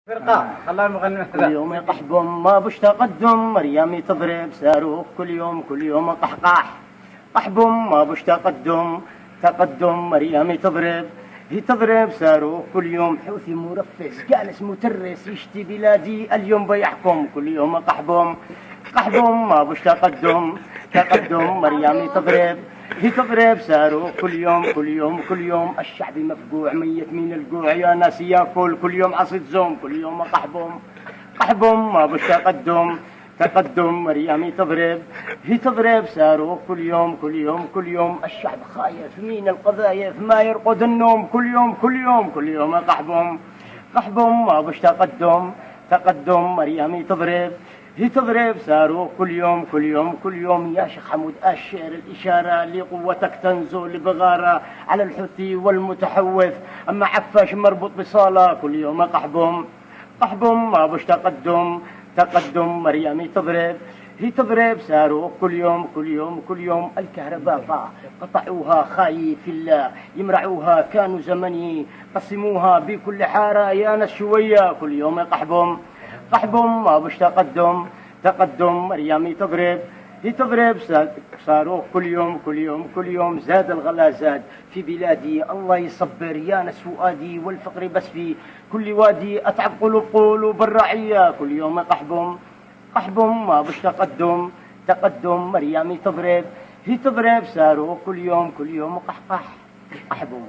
فرقة الله مغني كل يوم يقحبهم ما بش تقدم، مريم تضرب صاروخ كل يوم قحقاح. قحبهم ما بش تقدم مريم تضرب، هي تضرب صاروخ كل يوم. حوثي مرفس جالس مترس يشتي بلادي اليوم بيحكم. كل يوم قحبهم ما بش تقدم مريم تضرب، هي تضرب صاروخ كل يوم الشعب مفقوع ميت من الجوع يا ناس ياكل. كل يوم عصيد زوم كل يوم قحبهم ما بش تقدم مريم تضرب، هي تضرب صاروخ كل يوم الشعب خايف من القذايف ما يرقد النوم. كل يوم قحبهم ما بش تقدم مريم تضرب، هي تضرب صاروخ كل يوم يا شيخ حمود أشر الإشارة لقوتك تنزل بغارة على الحوثي والمتحوث. أما عفاش مربوط بصالة. كل يوم قحبهم ما بش تقدم مريم تضرب، هي تضرب صاروخ كل يوم الكهرباء قطعوها خايف الله يمرعوها كانوا زمني قسموها بكل حارة يا ناس شوية. كل يوم قحبهم ما بش تقدم مريم تضرب، هي تضرب صاروخ كل يوم زاد الغلا زاد في بلادي. الله يصبر يا ناس فؤادي والفقر بس في كل وادي أتعب قلوب الرعية. كل يوم قحبهم ما بش تقدم مريم تضرب، هي تضرب صاروخ كل يوم قحقح. قحبهم